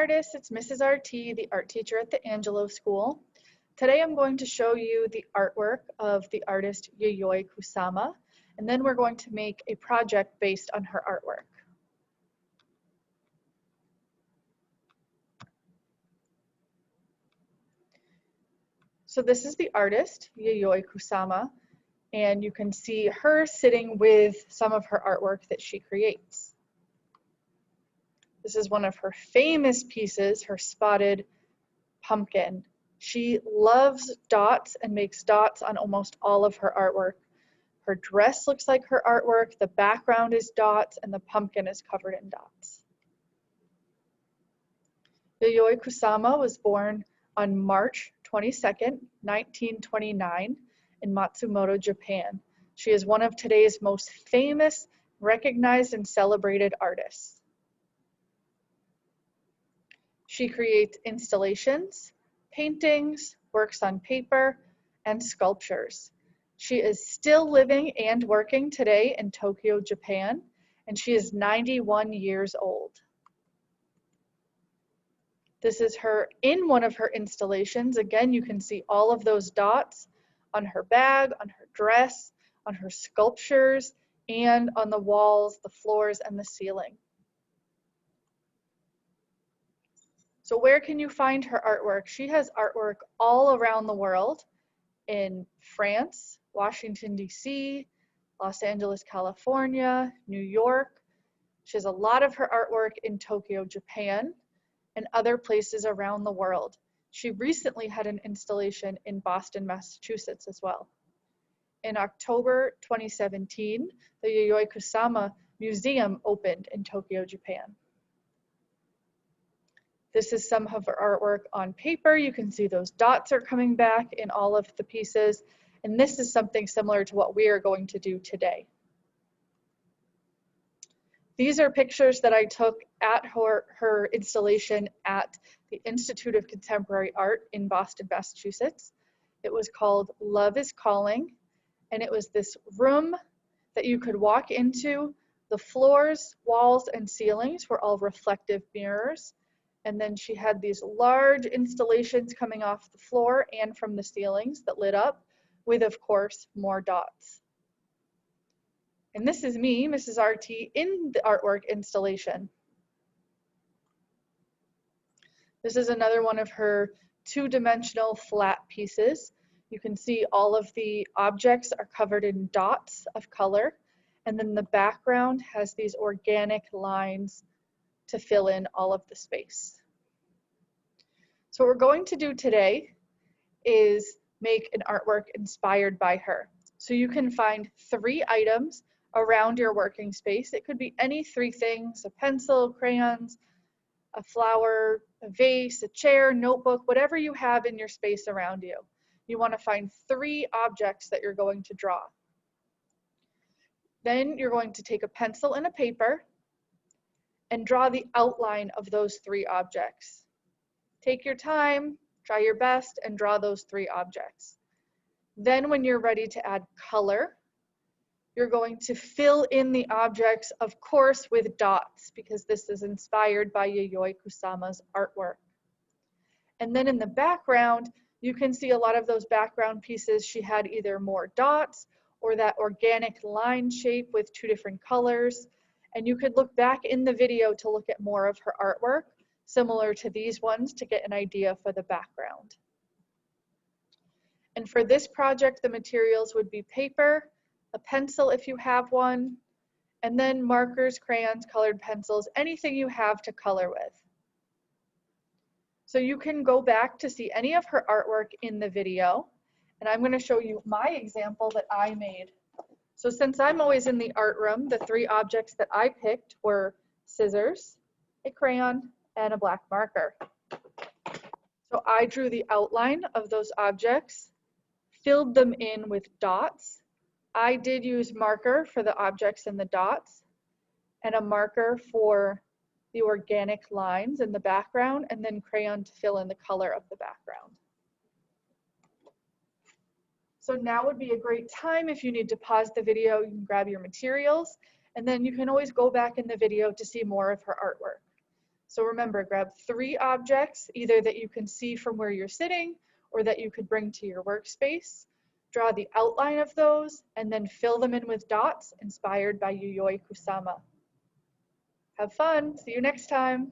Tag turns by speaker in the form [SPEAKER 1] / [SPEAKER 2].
[SPEAKER 1] artists, it's Mrs. RT, the art teacher at the Angelo School. Today I'm going to show you the artwork of the artist Yayoi Kusama, and then we're going to make a project based on her artwork. So this is the artist, Yayoi Kusama, and you can see her sitting with some of her artwork that she creates. This is one of her famous pieces, her spotted pumpkin. She loves dots and makes dots on almost all of her artwork. Her dress looks like her artwork, the background is dots, and the pumpkin is covered in dots. Yayoi Kusama was born on March 22nd, 1929 in Matsumoto, Japan. She is one of today's most famous, recognized, and celebrated artists. She creates installations, paintings, works on paper, and sculptures. She is still living and working today in Tokyo, Japan, and she is 91 years old. This is her in one of her installations. Again, you can see all of those dots on her bag, on her dress, on her sculptures, and on the walls, the floors, and the ceiling. So where can you find her artwork? She has artwork all around the world, in France, Washington, D.C., Los Angeles, California, New York. She has a lot of her artwork in Tokyo, Japan, and other places around the world. She recently had an installation in Boston, Massachusetts as well. In October 2017, the Yayoi Kusama Museum opened in Tokyo, Japan. This is some of her artwork on paper. You can see those dots are coming back in all of the pieces, and this is something similar to what we are going to do today. These are pictures that I took at her installation at the Institute of Contemporary Art in Boston, Massachusetts. It was called Love is Calling, and it was this room that you could walk into. The floors, walls, and ceilings were all reflective mirrors. And then she had these large installations coming off the floor and from the ceilings that lit up with, of course, more dots. And this is me, Mrs. RT, in the artwork installation. This is another one of her two-dimensional flat pieces. You can see all of the objects are covered in dots of color, and then the background has these organic lines to fill in all of the space. So what we're going to do today is make an artwork inspired by her. So you can find 3 items around your working space. It could be any 3 things: a pencil, crayons, a flower, a vase, a chair, notebook, whatever you have in your space around you. You want to find 3 objects that you're going to draw. Then you're going to take a pencil and a paper and draw the outline of those 3 objects. Take your time, try your best, and draw those 3 objects. Then when you're ready to add color, you're going to fill in the objects, of course, with dots, because this is inspired by Yayoi Kusama's artwork. And then in the background, you can see a lot of those background pieces. She had either more dots or that organic line shape with 2 different colors. And you could look back in the video to look at more of her artwork, similar to these ones, to get an idea for the background. And for this project, the materials would be paper, a pencil if you have one, and then markers, crayons, colored pencils, anything you have to color with. So you can go back to see any of her artwork in the video, and I'm going to show you my example that I made. So since I'm always in the art room, the 3 objects that I picked were scissors, a crayon, and a black marker. So I drew the outline of those objects, filled them in with dots. I did use marker for the objects and the dots, and a marker for the organic lines in the background, and then crayon to fill in the color of the background. So now would be a great time, if you need to pause the video, you can grab your materials, and then you can always go back in the video to see more of her artwork. So remember, grab 3 objects, either that you can see from where you're sitting or that you could bring to your workspace. Draw the outline of those and then fill them in with dots inspired by Yayoi Kusama. Have fun. See you next time.